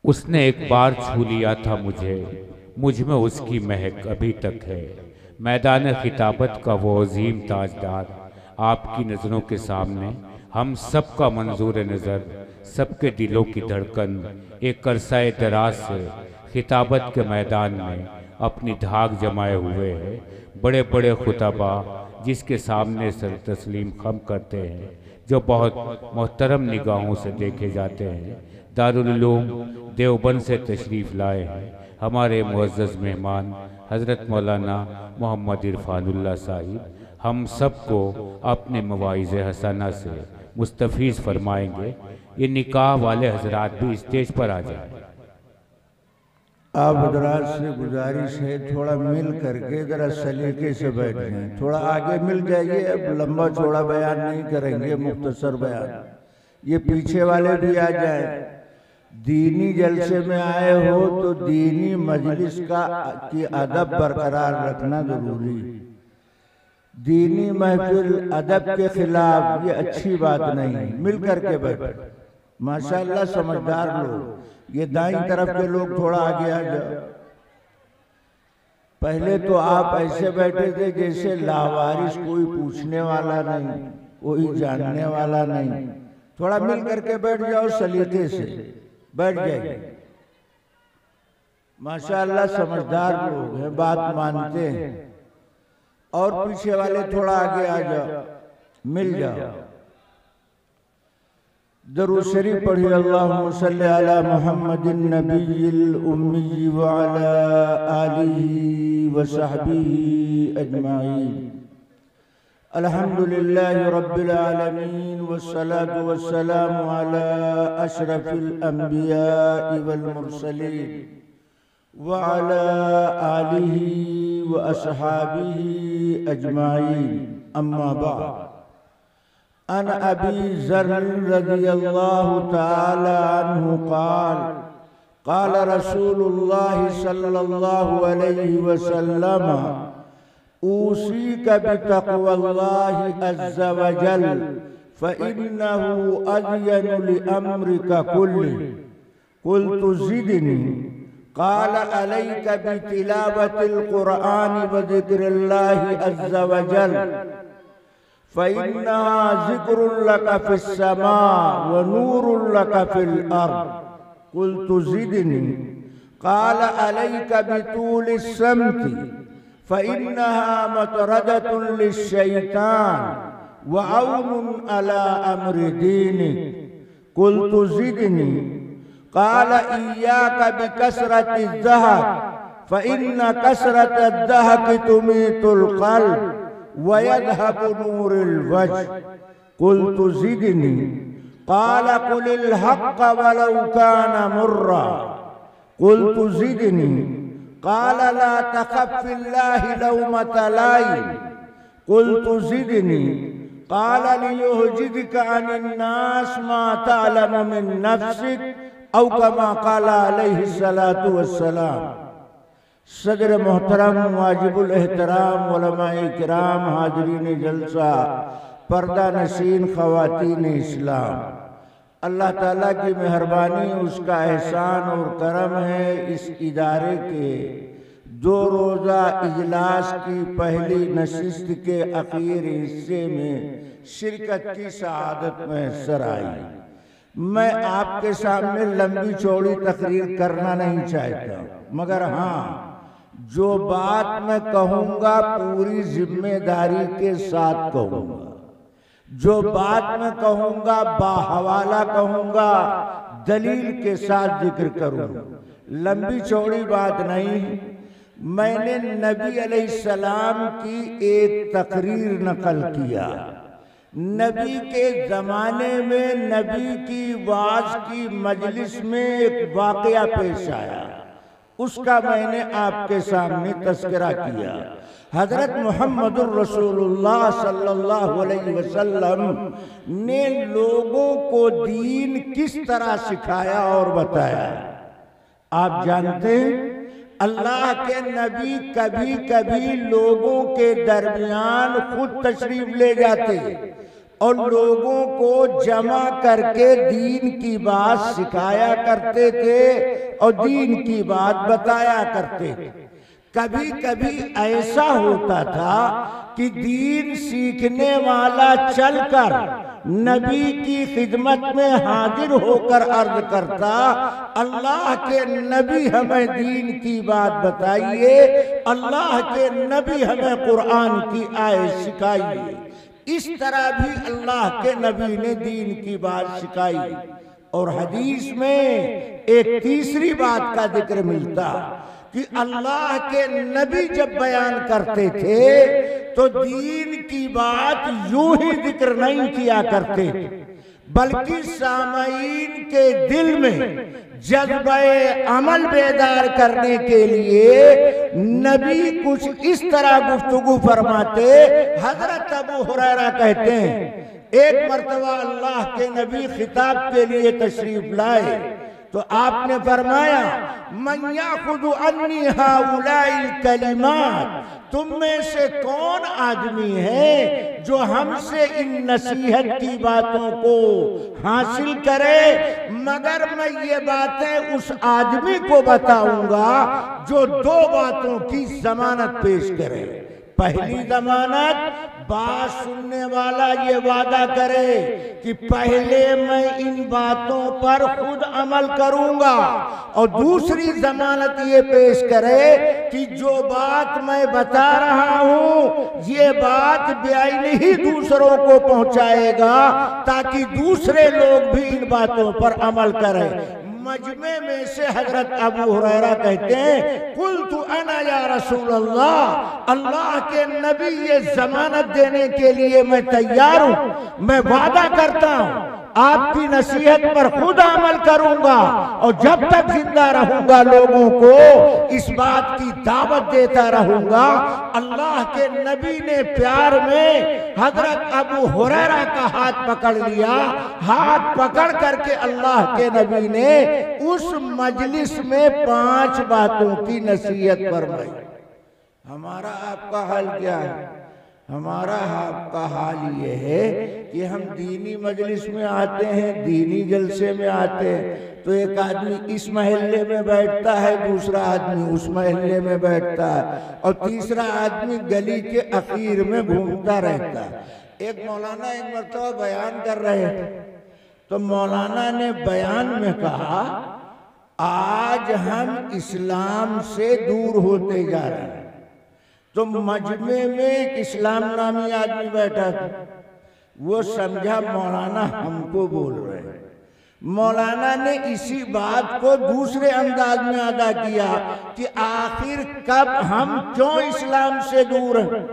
उसने एक बार छू लिया था मुझे, मुझ में उसकी महक अभी तक है। मैदान खिताबत का वो अजीम ताजदार आपकी नज़रों के सामने हम सब का मंजूर नज़र, सबके दिलों की धड़कन एक अरसाए दराज से खिताबत के मैदान में अपनी धाक जमाए हुए है। बड़े बड़े खुतबा जिसके सामने सर तस्लीम खम करते हैं, जो बहुत मोहतरम निगाहों से देखे जाते हैं, दारुल उलूम देवबंद से तशरीफ़ लाए हैं हमारे मुअज़्ज़ज़ मेहमान हज़रत मौलाना मोहम्मद इरफानुल्लाह साहिब। हम सबको अपने मवाइज़ हसना से मुस्तफ़ीज़ फरमाएंगे। ये निकाह वाले हजरात भी स्टेज पर आ जाए। आप हजरात से गुजारिश है थोड़ा मिल करके ज़रा सलीके से बैठ जाएं, थोड़ा आगे मिल जाइए। अब लंबा चौड़ा बयान नहीं करेंगे, मुख्तसर बयान। ये पीछे वाले भी आ जाए। दीनी जलसे में आए हो तो दीनी मजलिस की अदब बरकरार रखना जरूरी। दीनी महफिल अदब के खिलाफ ये अच्छी बात नहीं। मिल करके बैठो। माशाअल्लाह समझदार लोग। ये दाईं तरफ के लोग थोड़ा आगे आ जाओ। पहले तो आप ऐसे बैठे थे जैसे लावारिस, कोई पूछने वाला नहीं, कोई जानने वाला नहीं। थोड़ा मिल करके बैठ जाओ, सलीके से बैठ जाइए। माशाअल्लाह समझदार लोग हैं, बात मानते हैं। और पीछे वाले थोड़ा आगे आ जाओ, मिल जाओ। दरूद शरीफ पढ़िए। अल्लाहुम्मा सल्ली अला मुहम्मदिन नबिय्यिल उम्मी व अला आलिहि व सहबिहि अजमाइन। अल्हम्दुलिल्लाहि रब्बिल आलमीन वस्सलातु वस्सलामु अला अशरफिल अंबिया'i वल मुरसलीन व अला आलिहि व अस्हाबिहि अजमाइन। अम्मा बाद। अन अबी ज़र्र रज़ियल्लाहु तआला अन्हु क़ाल क़ाल रसूलुल्लाह सल्लल्लाहु अलैहि वसल्लम ऊसीक बितक़वल्लाहि अज़्ज़ व जल फ़इन्नहु अज़यनु लिअम्रिका कुल्लिहि। क़ुल्तु ज़िदनी क़ाल अलैका बितिलावतिल क़ुरआनि व ज़िक्रिल्लाहि अज़्ज़ व जल फ़इन्नहा ज़िक्रुन लका फ़िस्समा व नूरुन लका फ़िल अर्ज़। क़ुल्तु ज़िदनी क़ाल अलैका बितूलिस समति फ़इन्नहा मतरदतुन लिश्शैतान व औनुन अला अम्रि दीनिक। क़ुल्तु ज़िदनी क़ाल इय्याका बिकसरतिज़ ज़हक फ़इन्न कसरतद ज़हक तुमीतुल क़ल्ब व यज़हबु नूरुल वज्ह। क़ुल्तु ज़िदनी क़ाल क़ुलिल हक़्क़ वलौ कान मुर्रा। क़ुल्तु ज़िदनी क़ाल ला तख़फ़ फ़िल्लाहि लौमता लाइम। क़ुल्तु ज़िदनी क़ाल लियुहजिज़का अनिन्नास मा तअलमु मिन नफ़्सिक औ कमा क़ाल अलैहिस्सलातु वस्सलाम। सदर मोहतरम वाजिबुल एहतराम उलमाए किराम, हाज़रीन जलसा, पर्दा नशीन ख़वातीन इस्लाम, अल्लाह ताला की मेहरबानी, उसका एहसान और करम है। इस इदारे के 2 रोज़ा इजलास की पहली नशिस्त के आखिर हिस्से में शिरकत की सआदत मैसर आई। मैं आपके सामने लंबी चौड़ी तकरीर करना नहीं चाहता, मगर हाँ, जो बात मैं कहूँगा पूरी जिम्मेदारी के साथ कहूँगा। जो बात मैं कहूँगा बाहवाला कहूँगा, दलील के साथ जिक्र करूँगा। लंबी चौड़ी बात नहीं। मैंने नबी अलैहिस्सलाम की एक तकरीर नकल किया। नबी के ज़माने में नबी की वाज की मजलिस में एक वाक़या पेश आया, उसका मैंने आपके सामने तज़किरा किया। हज़रत मुहम्मदुर रसूलुल्लाह सल्लल्लाहु अलैहि वसल्लम ने लोगों को दीन किस तरह सिखाया और बताया। आप जानते हैं, अल्लाह के नबी कभी कभी लोगों के दरमियान खुद तशरीफ ले जाते, और लोगों को जमा करके दीन की बात सिखाया करते थे और दीन की बात बताया करते थे। कभी कभी ऐसा होता था कि दीन सीखने वाला चलकर नबी की खिदमत में हाजिर होकर अर्ज करता, अल्लाह के नबी हमें दीन की बात बताइए, अल्लाह के नबी हमें कुरान की आयत सिखाइए। इस तरह भी अल्लाह के नबी ने दीन की बात सिखाई। और हदीस में एक तीसरी बात का जिक्र मिलता कि अल्लाह के नबी जब बयान करते थे तो दीन की बात यूं ही जिक्र नहीं किया करते, बल्कि सामाईन के दिल में जज्बे अमल बेदार करने के लिए नबी कुछ इस तरह गुफ्तगू फरमाते। हजरत अबू हुरैरा कहते हैं, एक मर्तबा अल्लाह के नबी खिताब के लिए तशरीफ लाए तो आपने फरमाया, मन याखुदु अन्नी हाउलाइल कलिमात, तुम में से कौन आदमी है जो हमसे इन नसीहत की बातों को हासिल करे, मगर मैं ये बातें उस आदमी को बताऊंगा जो दो बातों की जमानत पेश करे। पहली जमानत, बात सुनने वाला ये वादा करे कि पहले मैं इन बातों पर खुद अमल करूंगा, और दूसरी जमानत ये पेश करे कि जो बात मैं बता रहा हूं ये बात बेआईन ही दूसरों को पहुंचाएगा ताकि दूसरे लोग भी इन बातों पर अमल करें। मजमे में से हजरत अबू हुरैरा कहते हैं, कुल्तु अना या रसूल अल्लाह, अल्लाह के नबी ये जमानत देने के लिए मैं तैयार हूं, मैं वादा करता हूं आपकी नसीहत पर खुद अमल करूंगा और जब तक जिंदा रहूंगा लोगों को इस बात की दावत देता रहूंगा। अल्लाह के नबी ने प्यार में हजरत अबू हुरैरा का हाथ पकड़ लिया। हाथ पकड़ करके अल्लाह के नबी ने उस मजलिस में 5 बातों की नसीहत फरमाई। हमारा आपका हाल क्या है? हमारा आपका हाल ये है कि हम दीनी मजलिस में आते हैं, दीनी जलसे में आते हैं तो एक आदमी इस महल्ले में बैठता है, दूसरा आदमी उस महल्ले में बैठता है और तीसरा आदमी गली के अखीर में घूमता रहता है। एक मौलाना एक मर्तबा बयान कर रहे थे तो मौलाना ने बयान में कहा, आज हम इस्लाम से दूर होते जा रहे हैं। तो मजमे में एक इस्लाम नामी आदमी बैठा था, वो समझा मौलाना हमको बोल रहे हैं। मौलाना ने इसी बात को दूसरे अंदाज में अदा किया कि आखिर कब हम क्यों इस्लाम से दूर हैं।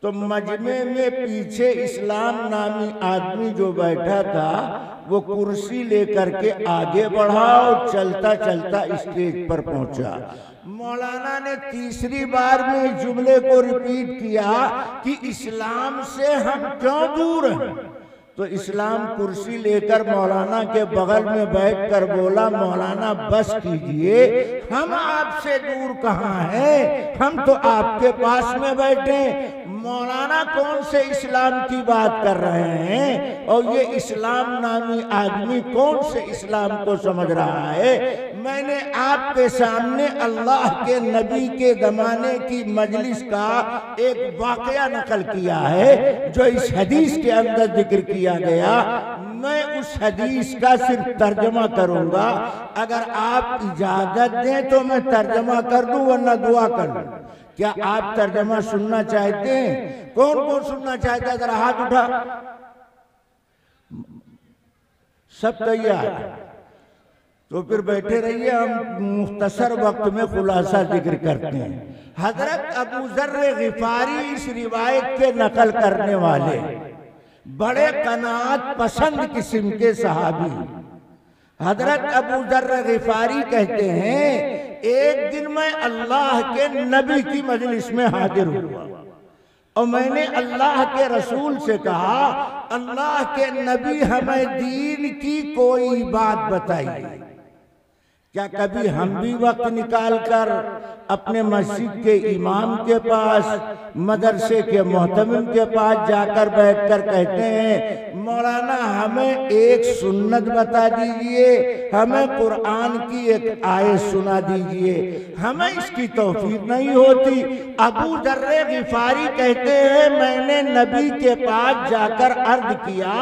तो मजमे में पीछे इस्लाम नामी आदमी जो बैठा था वो कुर्सी लेकर के आगे बढ़ा और चलता चलता स्टेज पर पहुंचा। मौलाना ने तीसरी बार में इस जुमले को रिपीट किया कि इस्लाम से हम क्यों दूर हैं। तो इस्लाम कुर्सी लेकर मौलाना के बगल में बैठकर बोला, मौलाना बस कीजिए, हम आपसे दूर कहाँ हैं, हम तो आपके पास में बैठे। मौलाना कौन से इस्लाम की बात कर रहे हैं और ये इस्लाम नामी आदमी कौन से इस्लाम को समझ रहा है। मैंने आपके सामने अल्लाह के नबी के जमाने की मजलिस का एक वाकया नकल किया है जो इस हदीस के अंदर जिक्र किया गया। मैं उस हदीस का सिर्फ तर्जमा करूंगा, अगर आप इजाजत दें तो मैं तर्जमा कर दूं वरना दुआ कर लूं। क्या आप तर्जमा सुनना चाहते हैं? कौन कौन सुनना चाहता है? जरा हाथ उठा। सब तैयार? तो फिर बैठे रहिए, हम मुख्तसर वक्त में खुलासा जिक्र करते हैं। हजरत अबू जर्र गिफारी इस रिवायत के नकल करने वाले बड़े कनात पसंद किस्म के सहाबी हजरत अबू जर्र गिफारी कहते हैं, एक दिन मैं अल्लाह के नबी की मजलिस में हाजिर हुआ और मैंने अल्लाह के रसूल से कहा, अल्लाह के नबी हमें दीन की कोई बात बताइए। क्या कभी हम भी वक्त निकाल कर अपने मस्जिद के इमाम के पास, मदरसे के मोहतमिम के पास जाकर बैठकर कहते हैं मौलाना हमें एक सुन्नत बता दीजिए, हमें कुरान की एक आयत सुना दीजिए? हमें इसकी तौफीक नहीं होती। अबू दर्रे गिफारी कहते हैं मैंने नबी के पास जाकर अर्ज किया,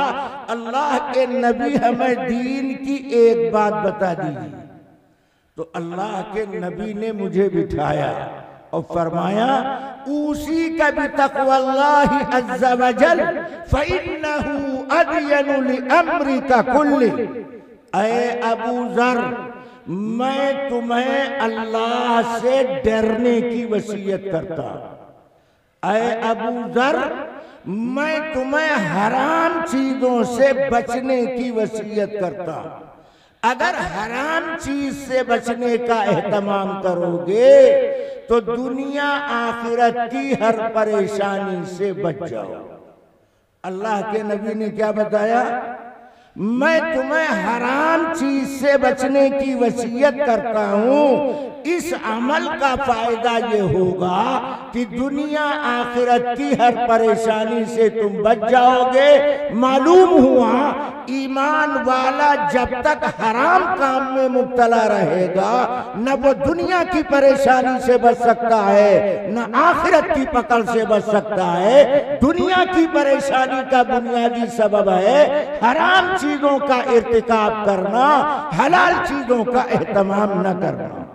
अल्लाह के नबी हमें दीन की एक बात बता दीजिए। तो अल्लाह के नबी ने मुझे बिठाया और फरमाया उसी का भी तक़वल्लाहि अज़्ज़ा वजल फ़इन्नहु अदयनु लिअम्रिका कुल्ली। ऐ अबू ज़र, मैं तुम्हें अल्लाह से डरने की वसीयत करता। ऐ अबू ज़र, मैं तुम्हें हराम चीजों से बचने की वसीयत करता। अगर हराम चीज से बचने का एहतमाम करोगे तो दुनिया आखिरत की हर परेशानी से बच जाओ। अल्लाह के नबी ने क्या बताया? मैं तुम्हें हराम चीज से बचने की वसीयत करता हूं। इस अमल का फायदा ये होगा कि दुनिया आखिरत की हर परेशानी से तुम बच जाओगे। मालूम हुआ ईमान वाला जब तक हराम काम में मुब्तला रहेगा न वो दुनिया की परेशानी से बच सकता है न आखिरत की पकड़ से बच सकता है। दुनिया की परेशानी का बुनियादी सबब है हराम चीजों का इर्तिकाब करना, हलाल चीजों का एहतमाम न करना।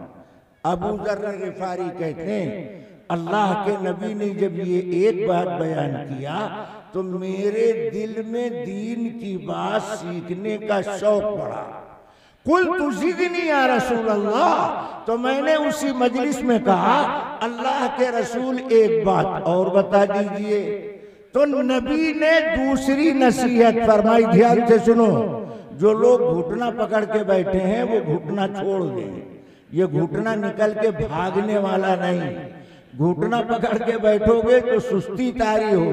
अबू ज़र गिफारी कहते हैं अल्लाह के नबी ने जब ये एक बात बयान किया तो मेरे दिल में दीन की बात सीखने का शौक बढ़ा। कुल तुज़िदनी या रसूल अल्लाह, तो मैंने उसी मजलिस में कहा अल्लाह के रसूल एक बात और बता दीजिए। तो नबी ने दूसरी नसीहत फरमाई, ध्यान से सुनो। जो लोग घुटना पकड़ के बैठे हैं वो घुटना छोड़ दें। ये घुटना निकल के भागने वाला नहीं। घुटना पकड़ के बैठोगे तो सुस्ती तारी हो,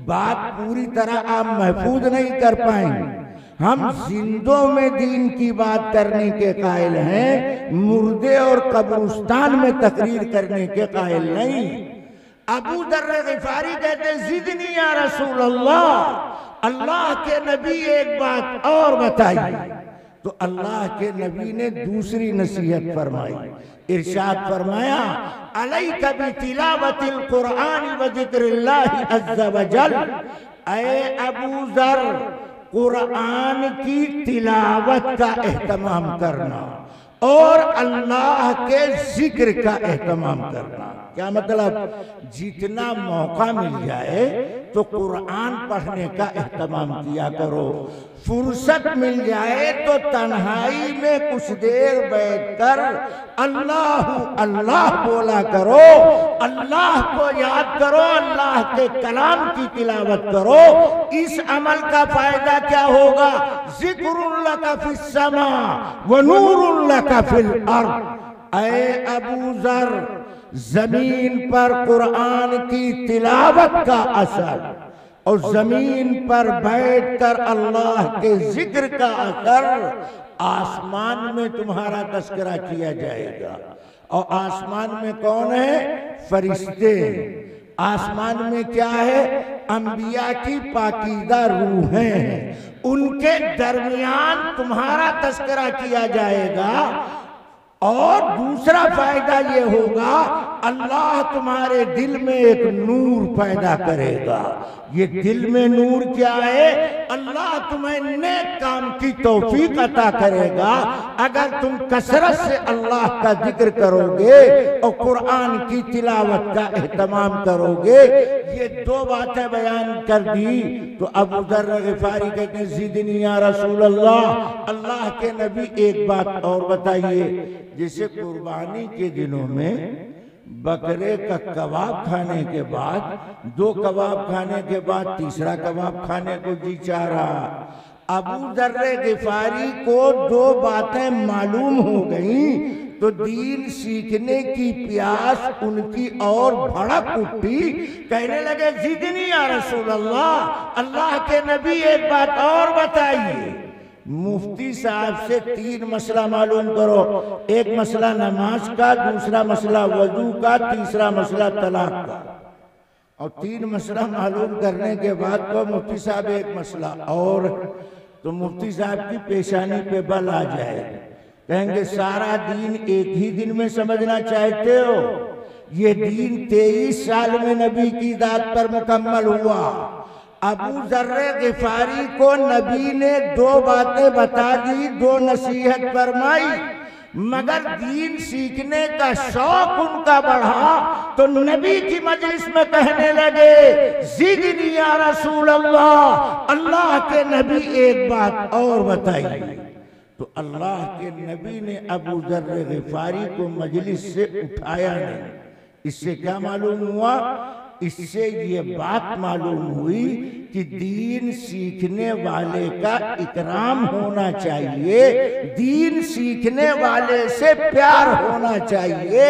बात पूरी तरह आप महफूज नहीं कर पाएंगे। हम जिंदों में दीन की बात करने के कायल हैं, मुर्दे और कब्रिस्तान में तकरीर करने के कायल नहीं। अबू दर्र गिफारी कहते जिदनी या रसूल अल्लाह, अल्लाह के नबी एक बात और बताइए। तो अल्लाह के नबी ने दूसरी नसीहत फरमाई, इरशाद फरमाया अलैका बितिलावतिल कुरान व जिक्रिल्लाहि अज़्ज़ा वजल। ऐ अबू ज़र, कुरान की तिलावत का एहतमाम करना और अल्लाह के जिक्र का एहतमाम करना। क्या मतलब? जितना मौका मिल जाए तो कुरान पढ़ने का एहतमाम किया करो। फुर्सत मिल जाए तो तन्हाई में कुछ देर बैठकर अल्लाह अल्लाह बोला करो, अल्लाह को याद करो, अल्लाह के कलाम की तिलावत करो। इस अमल का फायदा क्या होगा? ज़िक्रुल्लाह फिस समा व नूरुल्लाह फिल अर्द। ऐ अबू ज़र, जमीन पर कुरान की तिलावत का असर और जमीन पर बैठकर अल्लाह के जिक्र का असर, आसमान में तुम्हारा तस्करा किया जाएगा। और आसमान में कौन है? फरिश्ते। आसमान में क्या है? अंबिया की पाकीदा रूहें हैं, उनके दरमियान तुम्हारा तस्करा किया जाएगा। और दूसरा फायदा ये होगा अल्लाह तुम्हारे दिल में एक नूर पैदा करेगा। ये दिल में नूर क्या है? अल्लाह तुम्हें नेक काम की तौफीक अता करेगा अगर तुम कसरत से अल्लाह का जिक्र करोगे और कुरान की तिलावत का एहतमाम करोगे। ये दो बातें बयान कर दी तो अबू ज़र गिफारी कहते हैं ज़िदनी या रसूल अल्लाह, अल्लाह के नबी एक बात और बताइए। जैसे कुर्बानी के दिनों में बकरे का कबाब खाने के बाद, दो कबाब खाने के बाद तीसरा कबाब खाने को जी चाह रहा। अबू ज़र गिफारी को दो बातें मालूम हो गई तो दीन सीखने की प्यास उनकी और भड़क उठी। कहने लगे ज़िदनी या रसूल अल्लाह, अल्लाह के नबी एक बात और बताइए। मुफ्ती साहब से 3 मसला मालूम करो। एक मसला नमाज का, दूसरा मसला वजू का, तीसरा मसला तलाक का। और 3 मसला मालूम करने के बाद तो मुफ्ती साहब एक मसला और, तो मुफ्ती साहब की पेशानी पे बल आ जाए, कहेंगे सारा दीन एक ही दिन में समझना चाहते हो? ये दीन 23 साल में नबी की दात पर मुकम्मल हुआ। अबू जर्रे गिफारी को नबी ने 2 बातें बता दी, 2 नसीहत फरमाई, मगर दीन सीखने का शौक उनका बढ़ा तो नबी की मजलिस में कहने लगे ज़िदनी या रसूल अल्लाह, अल्लाह के नबी एक बात और बताइए। तो अल्लाह के नबी ने अबू जर्रे गिफारी को मजलिस से उठाया नहीं। इससे क्या मालूम हुआ? इससे ये बात मालूम हुई कि दीन सीखने वाले का इकराम होना चाहिए, दीन सीखने वाले से प्यार होना चाहिए,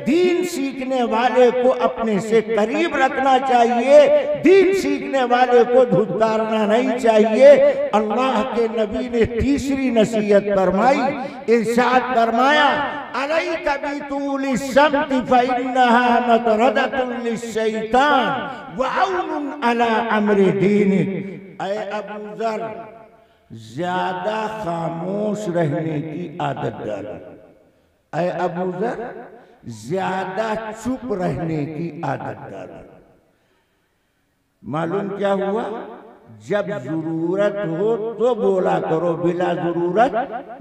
दीन सीखने वाले को अपने से करीब रखना चाहिए, दीन सीखने वाले को धुतकारना नहीं चाहिए। अल्लाह के नबी ने तीसरी नसीहत फरमाई, इरशाद फरमाया अलैका बितूलि सम्ति फइन्नहा मतरदतुन लिश्शैतान व औनुन अला अम्रि दीनिक। ऐ अबू जर, ज्यादा खामोश रहने की आदत डालो। ऐ अबू जर, ज्यादा चुप रहने की आदत डालो। मालूम क्या हुआ? जब जरूरत हो तो बोला करो, बिला जरूरत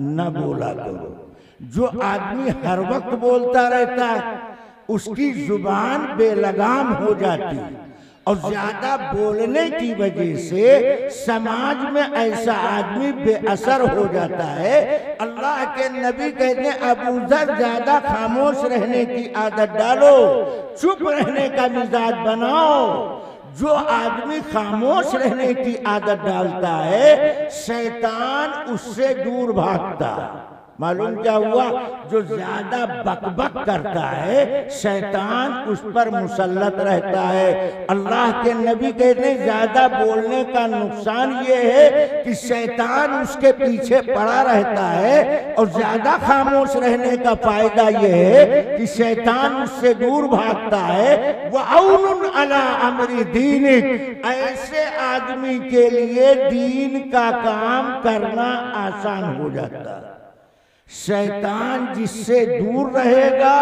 न बोला करो। जो आदमी हर वक्त बोलता रहता है उसकी जुबान बेलगाम हो जाती है, और ज्यादा बोलने की वजह से समाज में ऐसा आदमी बेअसर हो जाता है। अल्लाह के नबी कहते हैं अबू जर ज्यादा खामोश रहने की आदत डालो, चुप रहने का मिजाज बनाओ। जो आदमी खामोश रहने की आदत डालता है शैतान उससे दूर भागता है। मालूम क्या हुआ? जो ज्यादा बकबक करता है शैतान उस पर मुसल्लत रहता है। अल्लाह के नबी कहते हैं ज्यादा बोलने का नुकसान ये है कि शैतान उसके पीछे पड़ा रहता है, और ज्यादा खामोश रहने का फायदा ये है कि शैतान उससे दूर भागता है। वह औनुन अला अम्रि दीनिक, ऐसे आदमी के लिए दीन का काम करना आसान हो जाता है। शैतान जिससे दूर रहेगा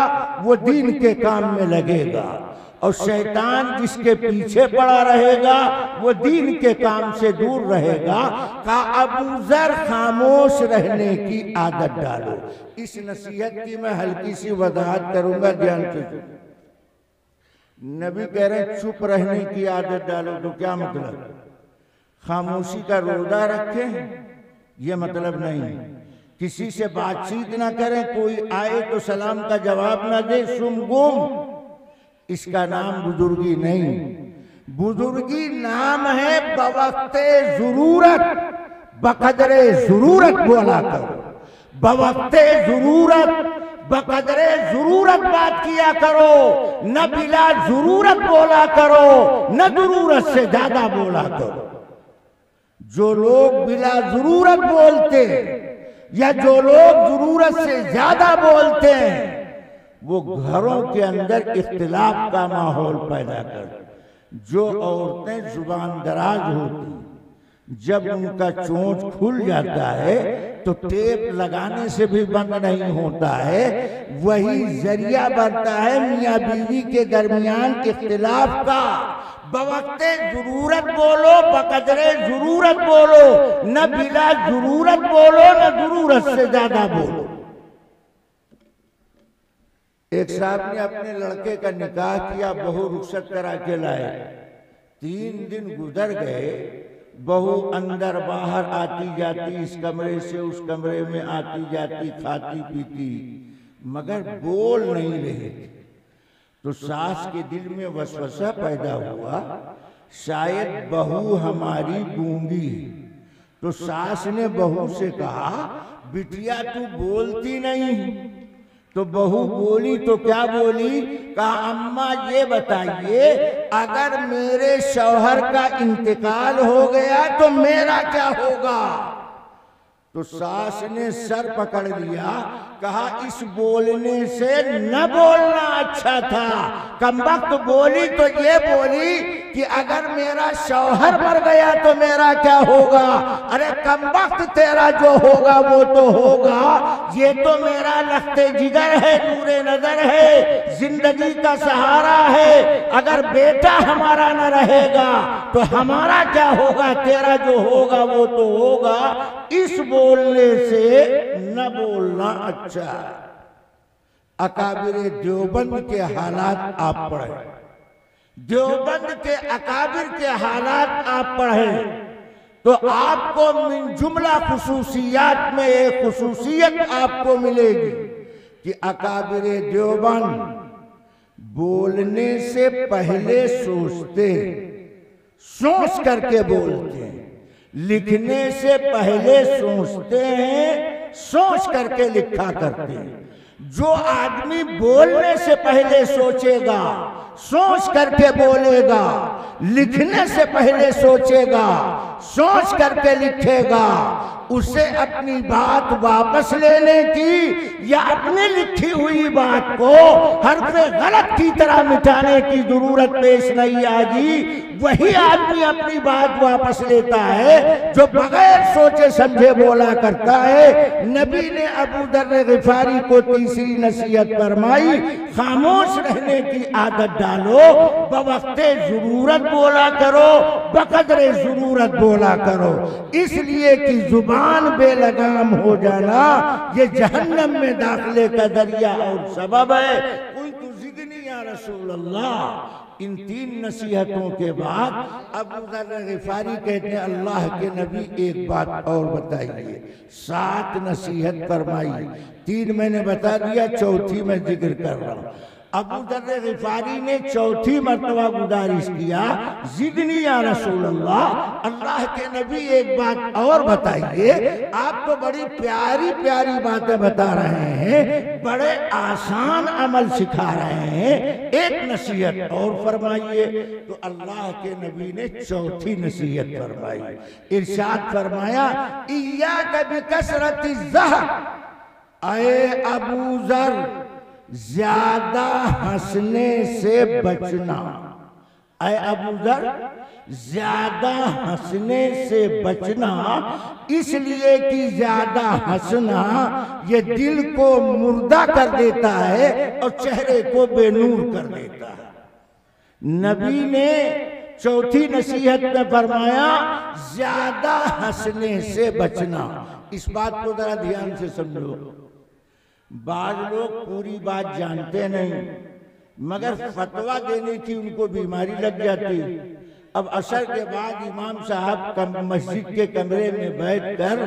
वो दीन के काम में लगेगा, और शैतान जिसके पीछे पड़ा रहेगा वो दीन के काम से दूर रहेगा। का अबू जर खामोश रहने की आदत डालो। इस नसीहत की मैं हल्की सी वजाहत करूंगा, ध्यान से। नबी कह रहे हैं चुप रहने की आदत डालो, तो क्या मतलब? खामोशी का रोजा रखें? ये मतलब नहीं। किसी से बातचीत ना करें, कोई आए तो सलाम का जवाब ना दे, सुम गुम, इसका नाम बुजुर्गी नहीं। बुजुर्गी नाम है बवक्ते जरूरत, बकदरे जरूरत बोला करो, बवक्ते जरूरत बकदरे जरूरत बात किया करो, न बिला जरूरत बोला करो, न जरूरत से ज्यादा बोला करो। जो लोग बिला जरूरत बोलते या जो लोग जरूरत से ज्यादा बोलते हैं वो घरों के अंदर इख्तिलाफ का माहौल पैदा कर। जो औरतें जुबान दराज होती जब उनका चोंच खुल जाता है तो टेप लगाने से भी बंद नहीं होता है, वही जरिया बनता है मियाँ बीवी के दरमियान इख्तिलाफ का। बवक्ते जरूरत बोलो, बकदरे जरूरत बोलो, न बिला जरूरत बोलो, न जरूरत से ज्यादा बोलो। एक साहब ने अपने लड़के का निकाह किया, बहू रुखसत करा के लाए। 3 दिन गुजर गए, बहू अंदर बाहर आती जाती, इस कमरे से उस कमरे में आती जाती, खाती पीती, मगर बोल नहीं रहे थे। तो सास के दिल में वसवसा पैदा हुआ, शायद बहू हमारी गूंगी। तो सास ने बहू से कहा, बिटिया तू बोलती नहीं। तो बहू बोली, तो क्या बोली? कहा अम्मा ये बताइए, अगर मेरे शौहर का इंतकाल हो गया तो मेरा क्या होगा? तो सास ने सर पकड़ लिया, कहा इस बोलने से न बोलना अच्छा था। कमबख्त बोली तो ये बोली कि अगर मेरा शौहर मर गया तो मेरा क्या होगा। अरे कमबख्त, तेरा जो होगा वो तो होगा, ये तो मेरा लख्ते जिगर है, नूरे नजर है, जिंदगी का सहारा है। अगर बेटा हमारा न रहेगा तो हमारा क्या होगा, तेरा जो होगा वो तो होगा। इस बोलने से न बोलना अच्छा है। अकाबिर देवबंद के हालात आप पढ़े, देवबंद के अकाबिर के हालात आप पढ़े तो आपको मिन जुमला खुसूसियात में एक खुसूसियत आपको मिलेगी कि अकाबिर देवबंद बोलने से पहले सोचते, सोच करके बोलते हैं। लिखने से पहले सोचते हैं, सोच करके लिखा करते हैं। जो आदमी बोलने से पहले सोचेगा, सोच करके बोलेगा, लिखने से पहले सोचेगा, सोच करके लिखेगा, उसे अपनी बात वापस लेने की या अपनी लिखी हुई बात को हरफ गलत की तरह मिटाने की जरूरत पेश नहीं आएगी। वही आदमी अपनी बात वापस लेता है जो बगैर सोचे समझे बोला करता है। नबी ने अबू दर्र गिफारी को तीसरी नसीहत फरमाई, खामोश रहने की आदत डालो, बवक्ते जरूरत बोला करो, बकदरे जरूरत बोला करो। इसलिए कि जुबान बेलगाम हो जाना ये जहन्नम में दाखिले का दरिया और सबब है। कुन्तु ज़िदनी या रसूल अल्लाह। इन तीन नसीहतों के बाद अबू दर्र गिफारी कहते हैं, अल्लाह के नबी एक बात और बताइए। 7 नसीहत फरमाई, 3 मैंने बता दिया, चौथी मैं जिक्र कर रहा हूँ। अबू दर्र गिफारी ने चौथी मर्तबा गुजारिश किया, ज़िदनी या रसूल अल्लाह, अल्लाह के नबी एक बात और बताइए। आप तो बड़ी प्यारी प्यारी बातें बता रहे हैं, बड़े आसान अमल सिखा रहे हैं, एक नसीहत और फरमाइए। तो अल्लाह के नबी ने चौथी नसीहत फरमाई, इरशाद फरमाया, इय्याका बिकसरति ज़हक, ऐ अबू ज़र ज्यादा हंसने से बचना। ऐ अबू ज़र ज्यादा हंसने से बचना, इसलिए कि ज्यादा हंसना ये दिल को मुर्दा कर देता है और चेहरे को बेनूर कर देता है। नबी ने चौथी नसीहत में फरमाया, ज्यादा हंसने से बचना। इस बात को जरा ध्यान से समझो। बाज लोग पूरी बात जानते नहीं, मगर फतवा देने की उनको बीमारी लग जाती। अब असर के बाद इमाम साहब मस्जिद के कमरे में बैठकर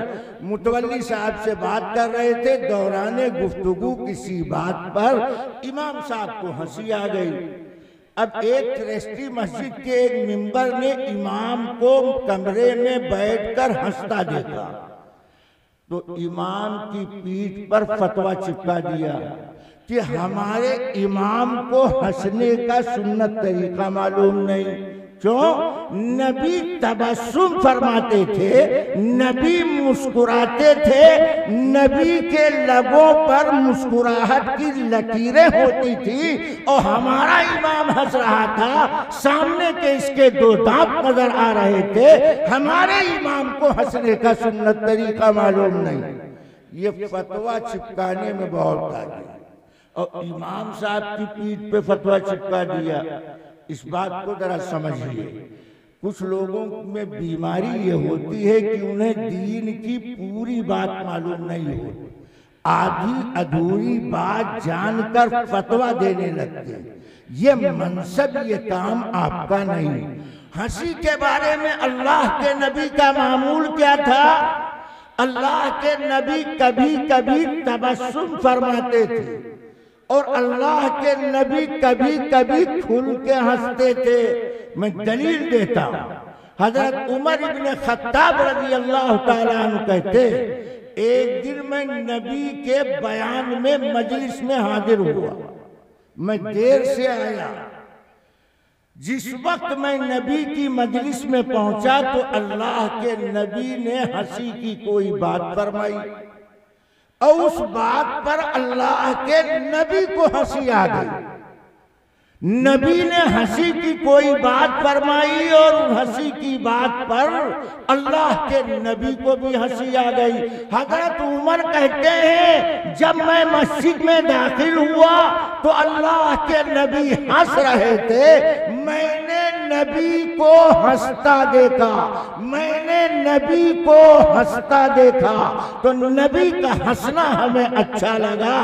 मुतवल्ली साहब से बात कर रहे थे। दौराने गुफ्तगू किसी बात पर इमाम साहब को हंसी आ गई। अब एक ट्रस्टी मस्जिद के एक मेंबर ने इमाम को कमरे में बैठकर हंसता देखा तो इमाम की पीठ पर फतवा चिपका दिया कि हमारे इमाम को हंसने का सुन्नत तरीका मालूम नहीं। क्यों? नबी तबस्सुम फरमाते थे, नबी मुस्कुराते थे, नबी के लबों पर मुस्कुराहट की लकीरें होती थी और हमारा इमाम हंस रहा था, सामने के इसके 2 दांत नजर आ रहे थे। हमारे इमाम को हंसने का सुन्नत तरीका मालूम नहीं। ये फतवा चिपकाने में बहुत आ गया और इमाम साहब की पीठ पे फतवा चिपका दिया। इस बात को जरा समझिए। कुछ लोगों में बीमारी ये होती है कि उन्हें दीन की पूरी बात मालूम नहीं होती, आधी अधूरी बात जानकर फतवा देने लगते। ये मनसब, ये काम आपका नहीं। हंसी के बारे में अल्लाह के नबी का मामूल क्या था? अल्लाह के नबी कभी कभी तबस्सुम फरमाते थे और अल्लाह के नबी कभी कभी खुल के हंसते थे। मैं दलील देता हूं। हजरत उमर इब्न खत्ताब रज़ी अल्लाह ताला अन्हु कहते, एक दिन मैं नबी के बयान में मजलिस में हाजिर हुआ। मैं देर से आया जिस वक्त मैं नबी की मजलिस में पहुंचा तो अल्लाह के नबी ने हंसी की कोई बात फरमाई और उस बात पर अल्लाह के नबी को हंसी आ गई। नबी ने हंसी की कोई बात फरमाई और हंसी की बात पर अल्लाह के नबी को भी हंसी आ गई। हजरत उमर कहते हैं जब मैं मस्जिद में दाखिल हुआ तो अल्लाह के नबी हंस रहे थे, मैंने नबी को हंसता देखा, मैंने नबी को हंसता देखा तो नबी का हंसना हमें अच्छा लगा,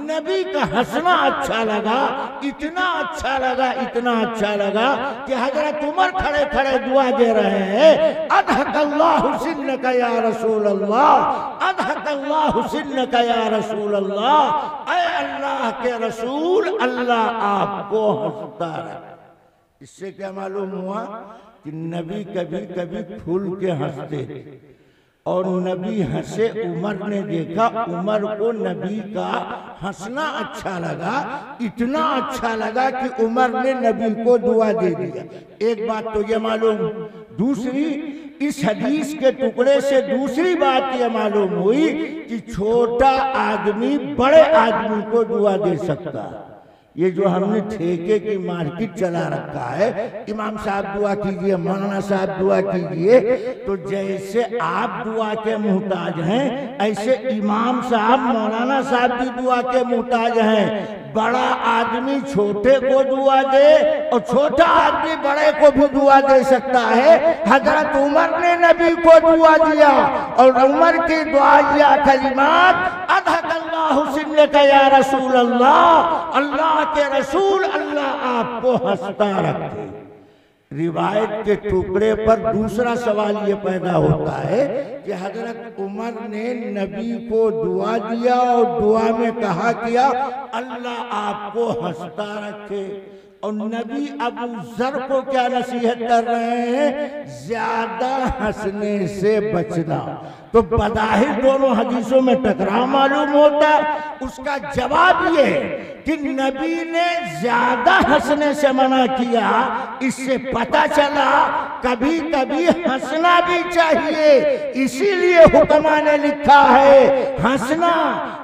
नबी का हंसना अच्छा लगा, इतना अच्छा लगा, इतना अच्छा लगा कि हजरत उमर खड़े खड़े दुआ दे रहे हैं, अदहकल्लाहु सिन्नका या रसूल अल्लाह, अदहकल्लाहु सिन्नका या रसूल अल्लाह, ऐ अल्लाह के रसूल अल्लाह आपको हंसता रहे। इससे क्या मालूम हुआ कि नबी कभी कभी फूल के हंसते और नबी हंसे, उमर ने देखा, उमर को नबी का हंसना अच्छा लगा, इतना अच्छा लगा कि उमर ने नबी को दुआ दे दिया। एक बात तो ये मालूम, दूसरी इस हदीस के टुकड़े से दूसरी बात ये मालूम हुई कि छोटा आदमी बड़े आदमी को दुआ दे सकता है। ये जो हमने ठेके की मार्केट चला रखा है, इमाम साहब दुआ कीजिए, मौलाना साहब दुआ कीजिए, तो जैसे आप दुआ के मोहताज हैं ऐसे इमाम साहब मौलाना साहब भी दुआ के मोहताज हैं। बड़ा आदमी छोटे को दुआ दे और छोटा आदमी बड़े को भी दुआ दे सकता है। हजरत उमर ने नबी को दुआ दिया और उमर की दुआ या कलिमात अदहकल्लाहु सिन्नका या रसूल अल्लाह, अल्लाह के रसूल अल्लाह आपको हंसता रखे। रिवायत के टुकड़े पर दूसरा सवाल ये पैदा होता है कि हजरत उमर ने नबी को दुआ दिया और दुआ में कहा किया अल्लाह आपको हंसता रखे, और नबी अबू जर को क्या नसीहत कर रहे हैं, ज्यादा हंसने से बचना। तो बज़ाहिर दोनों हदीसों में टकराव मालूम होता, उसका जवाब ये कि नबी ने ज्यादा हंसने से मना किया। इससे पता चला कभी कभी हंसना भी चाहिए, इसीलिए हुक्मा ने लिखा है हंसना,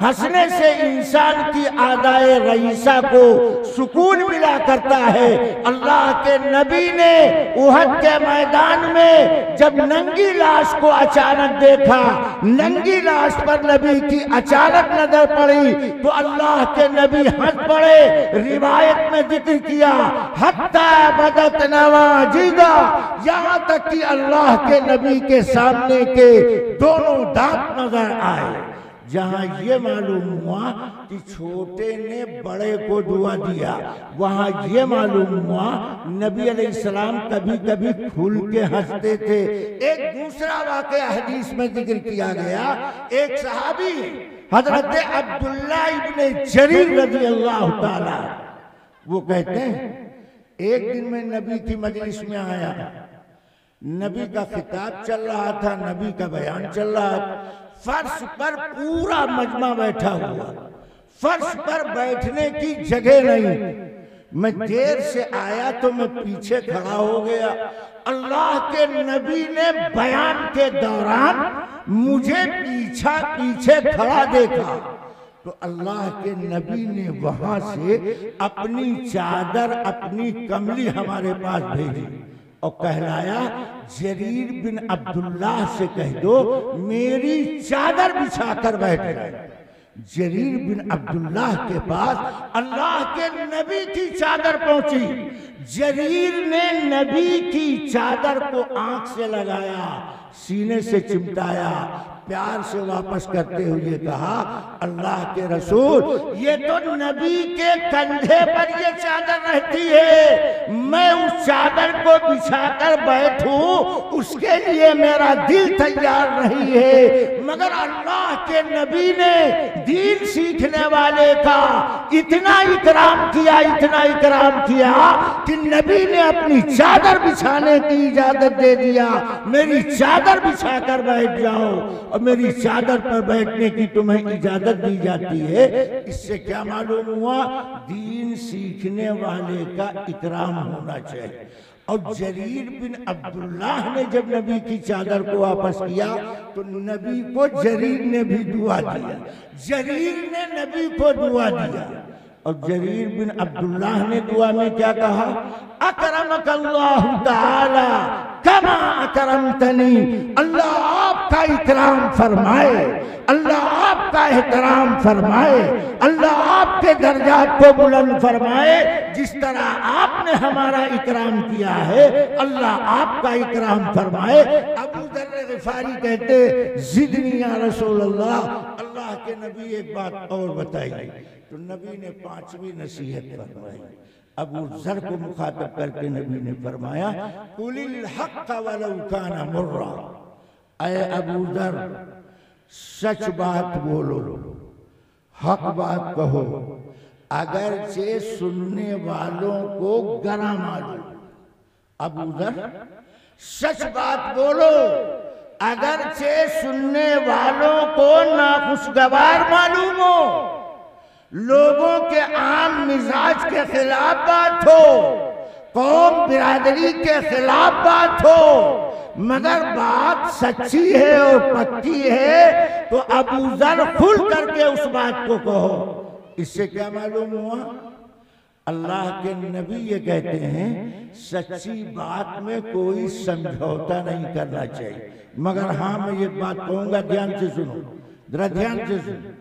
हंसने से इंसान की आदाए रईसा को सुकून मिला करता है। अल्लाह के नबी ने उहद के मैदान में जब नंगी लाश को अचानक देखा, नंगी लाश पर नबी की अचानक नजर पड़ी तो अल्लाह के नबी हंस पड़े। रिवायत में जिक्र किया हत्ता बदत नवाजिदा, यहाँ तक कि अल्लाह के नबी के सामने के दोनों दांत नजर आए। जहां ये मालूम हुआ कि छोटे ने बड़े को दुआ दिया, वहां ये मालूम हुआ नबी अलैहिस्सलाम कभी कभी खुल के हंसते थे। एक दूसरा वाक़या हदीस में जिक्र किया गया, एक सहाबी हजरत अब्दुल्ला इब्ने जरीर रज़ी अल्लाह ताला, वो कहते हैं एक दिन मैं नबी की मजलिस में आया, नबी का खिताब चल रहा था, नबी का बयान चल रहा था, फर्श पर पूरा मजमा बैठा हुआ, फर्श पर बैठने की जगह नहीं। मैं देर से आया तो मैं पीछे खड़ा हो गया। अल्लाह के नबी ने बयान के दौरान मुझे पीछे खड़ा देखा तो अल्लाह के नबी ने वहां से अपनी चादर, अपनी कमली हमारे पास भेजी और कहलाया जरीर बिन अब्दुल्लाह से कह दो मेरी चादर बिछाकर बैठ गए। जरीर बिन अब्दुल्लाह के पास अल्लाह के नबी की चादर पहुंची। जरीर ने नबी की चादर को आंख से लगाया, सीने से चिमटाया, प्यार से वापस करते हुए कहा अल्लाह के रसूल, ये तो नबी के कंधे पर ये चादर रहती है, मैं उस चादर को बिछाकर बैठूं उसके लिए मेरा दिल तैयार नहीं है, मगर अल्लाह के नबी ने दीन सीखने सीखने वाले का इतना इकराम किया, इतना इकराम किया कि नबी ने अपनी चादर बिछाने की इजाजत दे दिया। मेरी चादर बिछाकर बैठ जाओ, और मेरी चादर पर बैठने की तुम्हें इजाजत दी जाती है। इससे क्या मालूम हुआ? दीन सीखने वाले का इकराम होना चाहिए। और जरीर बिन अब्दुल्लाह ने जब नबी की चादर को वापस किया तो नबी को जरीर ने भी दुआ दिया, जरीर ने नबी को दुआ दिया। और जरीर बिन अब्दुल्लाह ने दुआ में क्या कहा? अकरमकल्लाहु ताला कमा अकरमतनी, अल्लाह आपका इकराम फरमाए, अल्लाह आपका एहतराम फरमाए, अल्लाह आपके दर्जात को बुलंद फरमाए। जिस तरह आपने हमारा इकराम किया है, अल्लाह आपका इकराम फरमाए। अबू दर्र गिफारी कहते, जिदनी या रसूल अल्लाह, अल्लाह के नबी एक बात और बताइए। तो नबी ने 5वीं नसीहत फरमाई। अबू जर को मुखातब करके नबी ने फरमाया, कुलिल हक़ वलौ काना मुर्रा, ऐ अबू जर सच बात बोलो, हक बात कहो, अगरचे सुनने वालों को गरा मालूम। अबू जर सच बात बोलो, अगरचे सुनने वालों को नाखुशगवार मालूम हो, लोगों के आम मिजाज के खिलाफ बात हो, कौम बिरादरी के खिलाफ बात हो, मगर बात सच्ची है और पक्की है तो अबू जर खुल करके उस बात को कहो। इससे क्या मालूम हुआ? अल्लाह के नबी ये कहते हैं, सच्ची बात में कोई समझौता नहीं करना चाहिए। मगर हाँ, मैं ये बात कहूंगा, ध्यान से सुनो, जरा ध्यान से सुनो।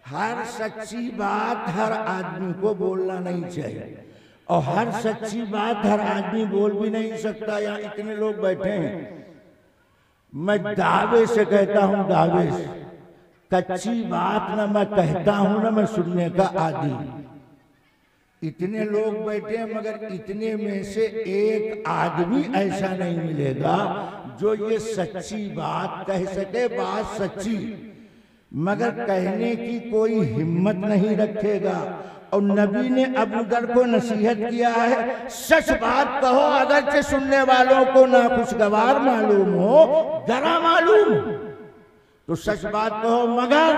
हर सच्ची बात हर आदमी को बोलना नहीं चाहिए, और हर सच्ची बात हर आदमी बोल भी नहीं सकता। यहाँ इतने लोग बैठे हैं, मैं दावे से कहता हूँ, दावे से, कच्ची बात ना मैं कहता हूँ ना मैं सुनने का आदी। इतने लोग बैठे हैं, मगर इतने में से एक आदमी ऐसा नहीं मिलेगा जो ये सच्ची बात कह सके, बात सच्ची, मगर कहने की कोई हिम्मत नहीं रखेगा। और नबी ने अबू दर को नसीहत किया है, सच बात कहो, अगरचे सुनने वालों को नाखुशगवार मालूम हो, गरा मालूम हो, तो सच बात कहो, मगर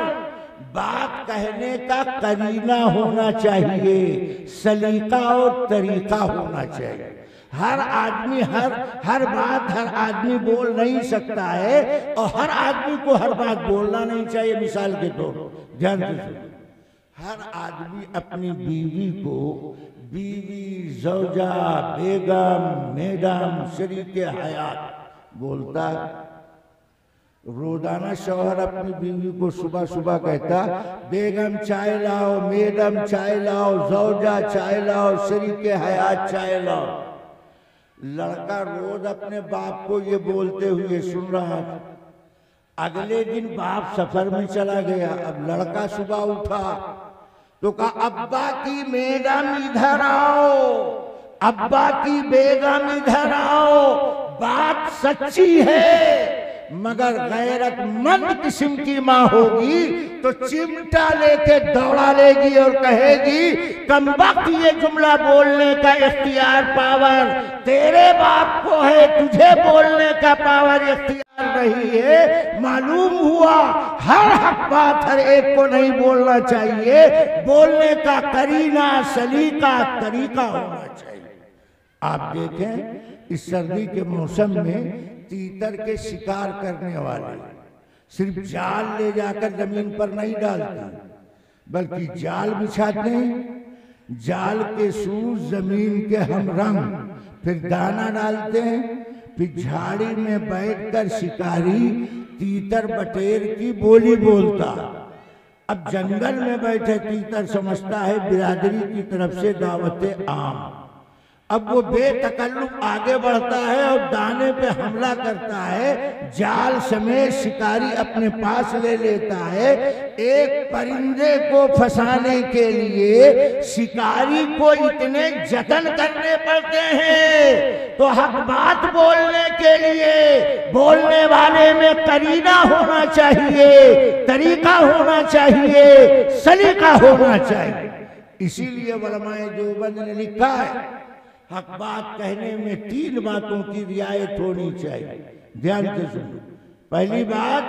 बात कहने का करीना होना चाहिए, सलीका और तरीका होना चाहिए। हर आदमी हर बात हर आदमी बोल नहीं सकता है, और हर आदमी को हर बात बोलना नहीं चाहिए। मिसाल के तौर पर ध्यान से सुनो, हर आदमी अपनी बीवी को बीवी, ज़ौजा, बेगम, मैडम, शरीके हयात बोलता। रोजाना शौहर अपनी बीवी को सुबह सुबह कहता, बेगम चाय लाओ, मैडम चाय लाओ, ज़ौजा चाय लाओ, शरीके हयात चाय लाओ। लड़का रोज अपने बाप को ये बोलते हुए सुन रहा था। अगले दिन बाप सफर में चला गया। अब लड़का सुबह उठा तो कहा, अब्बा की मैडम इधर आओ, अब्बा की बेगम इधर आओ। बात सच्ची है, मगर गैरतमंद किस्म की माँ होगी तो चिमटा लेके दौड़ा लेगी और कहेगी, कमबख्त ये जुमला बोलने का इख्तियार पावर तेरे बाप को है, तुझे बोलने का पावर इख्तियार नहीं है। मालूम हुआ हर हक बात हर एक को नहीं बोलना चाहिए, बोलने का करीना, सलीका, तरीका होना चाहिए। आप देखें, इस सर्दी के मौसम में तीतर के शिकार करने वाले सिर्फ जाल ले जाकर जमीन पर नहीं डालते, बल्कि जाल बिछाते हैं, जाल के सूर जमीन के हम रंग, फिर दाना डालते हैं, फिर झाड़ी में बैठकर शिकारी तीतर बटेर की बोली बोलता। अब जंगल में बैठे तीतर समझता है बिरादरी की तरफ से दावत आम, अब वो बेतकल्लुफ आगे बढ़ता है और दाने पे हमला करता है, जाल समेत शिकारी अपने पास ले लेता है। एक परिंदे को फंसाने के लिए शिकारी को इतने जतन करने पड़ते हैं, तो हक बात बोलने के लिए बोलने वाले में करीना होना चाहिए, तरीका होना चाहिए, सलीका होना चाहिए। इसीलिए उलमाए देवबंद ने लिखा है हक बात कहने में 3 बातों की रियायत होनी चाहिए। ध्यान से सुनो। पहली बात,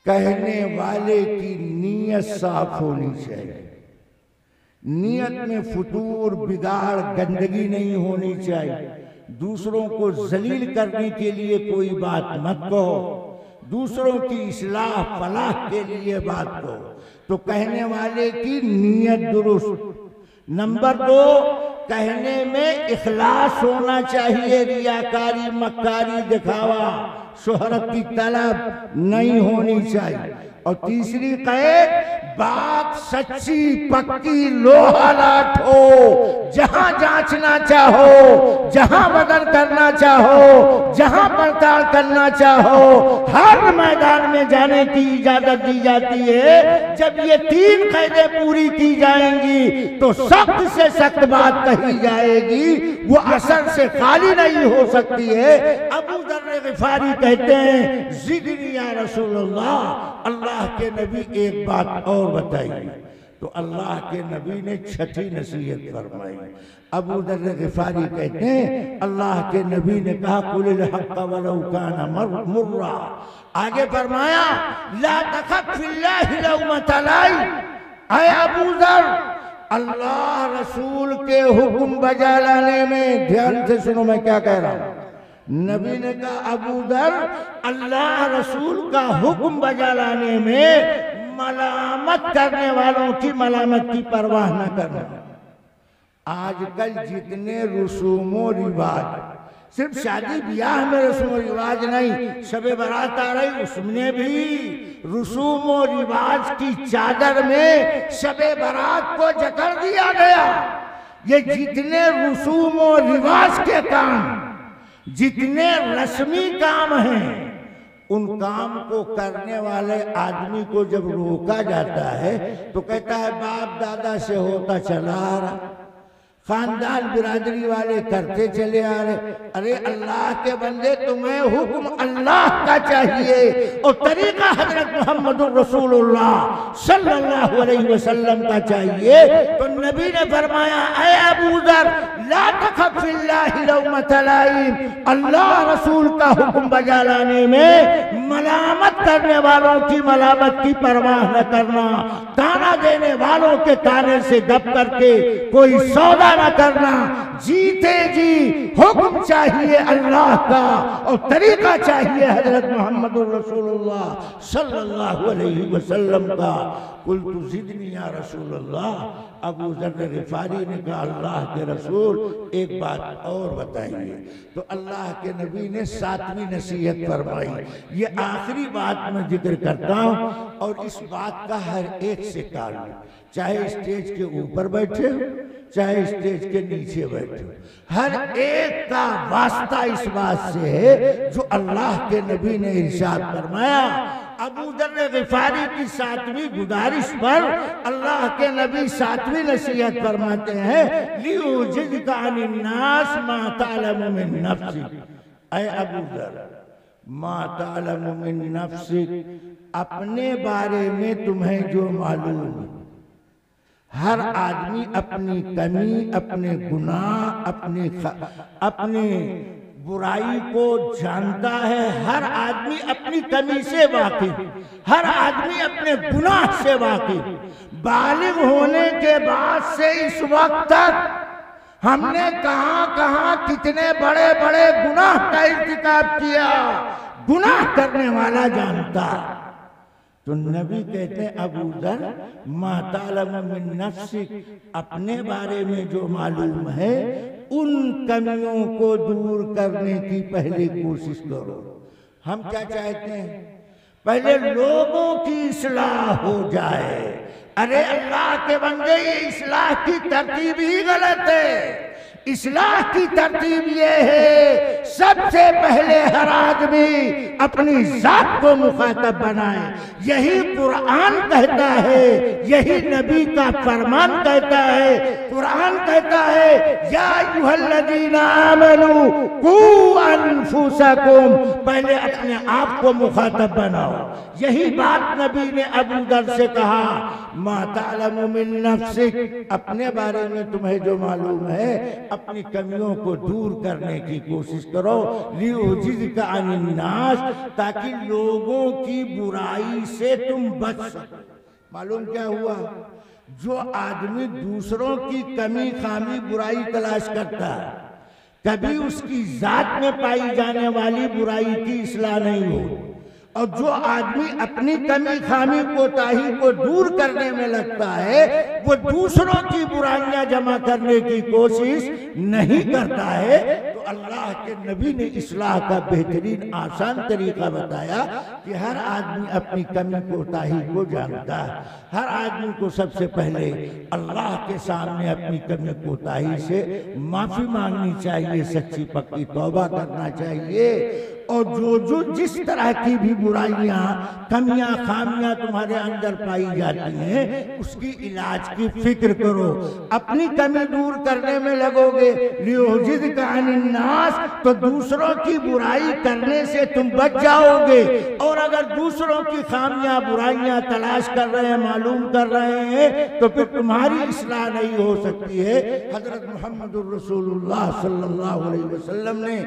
कहने वाले की नीयत साफ होनी चाहिए। नीयत में फुतूर, बिगाड़, गंदगी नहीं होनी चाहिए। दूसरों को जलील करने के लिए कोई बात मत कहो, दूसरों की इस्लाह फलाह के लिए बात कहो। तो कहने वाले की नीयत दुरुस्त। नंबर 2, कहने में इखलास होना चाहिए। रियाकारी, मक्कारी, दिखावा, शोहरत की तलब नहीं होनी चाहिए। और तीसरी कैद, बात सच्ची पक्की लोहा लाठ हो। जहां जांचना चाहो, जहां बदल करना चाहो, जहां पड़ताल करना चाहो, हर मैदान में जाने की इजाजत दी जाती है। जब ये 3 कैदें पूरी की जाएंगी तो सख्त से सख्त बात कही जाएगी, वो असर से खाली नहीं हो सकती है। अबू दर्र गिफारी कहते हैं, जिदनी या रसूलल्लाह, अल्लाह के नबी एक बात और बताइए। तो अल्लाह के नबी ने 6ठी नसीहत फरमाई। अबू दर्र गिफारी कहते हैं, अल्लाह के नबी ने कहा, कुलिल हक़्क़ वलौ काना मुर्रा। आगे फरमाया, ला तख़फ़ फ़िल्लाहि लौमता लाइम। ऐ अबू दर्र, अल्लाह रसूल के हुक्म बजा लाने में, ध्यान से सुनो मैं क्या कह रहा हूं। नबी ने कहा, अबू दर्र, अल्लाह रसूल का हुक्म बजा लाने में मलामत करने वालों की मलामत की परवाह न करना। आजकल जितने रसूमो रिवाज, सिर्फ शादी ब्याह में रसूम रिवाज नहीं, शबे बारात आ रही उसमें भी रसूम रिवाज की चादर में शबे बारात को जकड़ दिया गया। ये जितने रसूम रिवाज के काम, जितने रस्मी काम हैं, उन काम को करने वाले आदमी को जब रोका जाता है तो कहता है बाप दादा से होता चला आ रहा, खानदान बिरादरी वाले करते चले आ रहे। अरे अल्लाह के बंदे, तुम्हें हुक्म अल्लाह का चाहिए और तरीका हजरत मोहम्मदुर रसूलुल्लाह सल्लल्लाहु अलैहि वसल्लम का चाहिए। तो नबी ने फरमाया, ऐ अबू दर, ला तख़फ़ फ़िल्लाहि लौमता लाइम। अल्लाह रसूल का हुक्म बजा लाने में मलामत करने वालों की मलामत की परवाह न करना, ताना देने वालों के ताने से दब करके कोई सौदा न करना। जीते जी हुक्म चाहिए अल्लाह का और तरीका चाहिए हजरत मोहम्मदुर रसूलुल्लाह सल्लल्लाहु अलैहि वसल्लम का। कुल तु जिदनी या रसूलल्लाह। अबू दर्र गिफारी ने कहा, अल्लाह के रसूल एक बात और बताइए। तो अल्लाह के नबी ने 7वीं नसीहत फरमाई। ये आखिरी बात मैं जिक्र करता हूँ और इस बात का हर एक से ताल्लुक, चाहे स्टेज के ऊपर बैठे हो, चाहे स्टेज के नीचे बैठे हो, हर एक का वास्ता इस बात से है जो अल्लाह के नबी ने इरशाद फरमाया। अबू दर्र गिफारी की 7वीं गुजारिश पर अल्लाह के नबी 7वीं नसीहत फरमाते हैं, लियुजिज़का अनिन्नास मा तालमु मिन नफ्सिक। ऐ अबू दर्र, मा तालमु मिन नफ्सिक, अपने बारे में तुम्हें जो मालूम है। हर आदमी अपनी कमी, अपने गुनाह, अपनी बुराई को जानता है। हर आदमी अपनी कमी से वाकिफ, हर आदमी अपने गुनाह से वाकिफ। बालिग होने के बाद से इस वक्त तक हमने कहां कहां कितने बड़े बड़े गुनाह का इर्तिकाब किया, गुनाह करने वाला जानता। तो नबी कहते हैं, अबू दर, मा तालमु मिन नफ्सिक, अपने बारे में जो मालूम है उन कमियों को दूर करने की पहले कोशिश करो। हम क्या चाहते हैं? पहले लोगों की इस्लाह हो जाए। अरे अल्लाह के बंदे, ये इस्लाह की तरतीब ही गलत है। इस्लाह की तरतीब ये है, सबसे पहले हर आदमी अपनी जात को मुखातब बनाए। यही कुरान कहता है, यही नबी का फरमान कहता है। कुरान कहता है या अय्युहल्लज़ीना आमनू कू अनफुसकुम, पहले अपने आप को मुखातब बनाओ। यही बात नबी ने अबू दर से कहा, मा तालमु मिन नफ्सिक, अपने बारे में तुम्हें जो मालूम है अपनी कमियों को दूर करने की कोशिश करो। लियुजिज़का अनिन्नास, ताकि लोगों की बुराई से तुम बच सको। मालूम क्या हुआ, जो आदमी दूसरों की कमी खामी बुराई तलाश करता है, कभी उसकी जात में पाई जाने वाली बुराई की इस्लाह नहीं हो। और जो आदमी अपनी कमी खामी कोताही को दूर करने में लगता है, वो दूसरों की बुराइयां जमा करने की कोशिश नहीं करता है। तो अल्लाह के नबी ने इस्लाह का बेहतरीन आसान तरीका बताया कि हर आदमी अपनी कमी कोताही को जानता है। हर आदमी को सबसे पहले अल्लाह के सामने अपनी कमी कोताही से माफी मांगनी चाहिए, सच्ची पक्की तौबा करना चाहिए। और जो जिस तरह की भी बुराइयां कमियां खामियां तुम्हारे अंदर पाई जाती हैं, उसकी इलाज की फिक्र करो। अपनी कमी दूर करने में लगोगे, लियुजिज़का अनिन्नास, तो दूसरों की बुराई करने से तुम बच जाओगे। और अगर दूसरों की खामियां बुराइयां तलाश कर रहे हैं, मालूम कर रहे हैं, तो फिर तुम्हारी इस्लाह नहीं हो सकती है। हजरत मुहम्मदुर रसूलुल्लाह सल्लल्लाहु अलैहि वसल्लम ने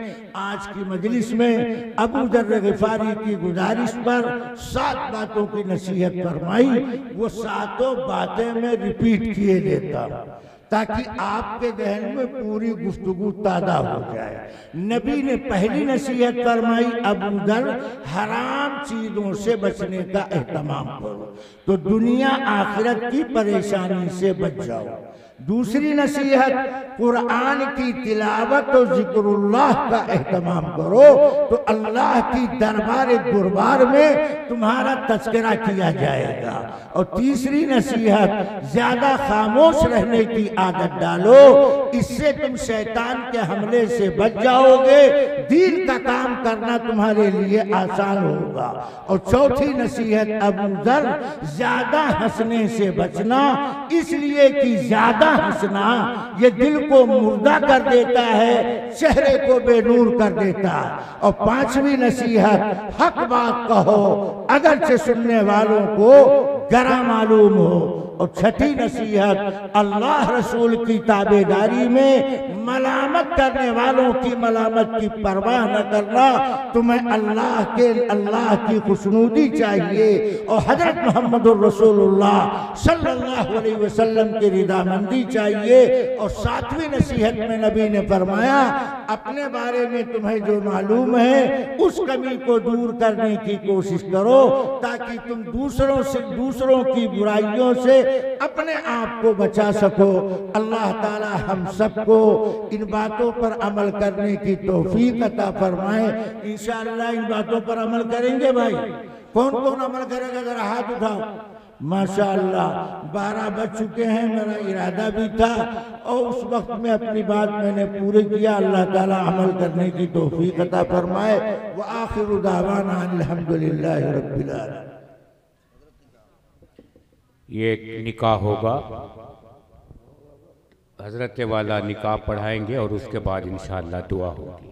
आज की मजलिस में अबू दर्र गिफारी की गुजारिश पर 7 बातों की नसीहत फरमाई। वो 7 बातें मैं रिपीट किए देता हूं ताकि आपके जहन में पूरी गुफ्तगू ताज़ा हो जाए। नबी ने पहली नसीहत फरमाई, अबू दर हराम चीजों से बचने का एहतमाम करो, तो दुनिया आखिरत की परेशानी से बच जाओ। दूसरी नसीहत, कुरान की तिलावत और जिक्रुल्लाह का एहतमाम करो, तो अल्लाह की दरबार दुरबार में तुम्हारा तज़किरा किया जाएगा। और तीसरी नसीहत, ज्यादा खामोश रहने की आदत डालो, इससे तुम शैतान के हमले से बच जाओगे, दीन का काम करना तुम्हारे लिए आसान होगा। और चौथी नसीहत, अबू दर ज्यादा हंसने से बचना, इसलिए कि ज्यादा हंसना ये दिल को मुर्दा कर देता है, चेहरे को बेनूर कर देता है। और 5वीं नसीहत, हक बात कहो अगरचे सुनने वालों को गरा मालूम हो। और 6ठी नसीहत, अल्लाह रसूल की ताबेदारी में मलामत करने वालों की मलामत की परवाह न करना, तुम्हें अल्लाह की खुशनूदी चाहिए और हजरत मोहम्मदुर रसूलुल्लाह सल्लल्लाहु अलैहि वसल्लम की रिदामंदी चाहिए। और 7वीं नसीहत में नबी ने फरमाया, अपने बारे में तुम्हें जो मालूम है उस कमी को दूर करने की कोशिश करो, ताकि तुम दूसरों की बुराइयों से अपने आप को बचा सको। अल्लाह ताला हम सबको इन बातों पर अमल करने की तौफीक अता फरमाए। इंशाअल्लाह इन बातों पर अमल करेंगे। भाई कौन कौन अमल करेगा, जरा हाथ उठाओ। माशाअल्लाह 12 बज चुके हैं, मेरा इरादा भी था और उस वक्त में अपनी बात मैंने पूरी किया। अल्लाह ताला अमल करने की तौफीक अता फरमाए। व आखिरु दावाना अल्हम्दुलिल्लाहि रब्बिल आलमीन। ये एक निकाह होगा, हजरत वाला निकाह पढ़ाएंगे और उसके बाद इंशाअल्लाह दुआ होगी।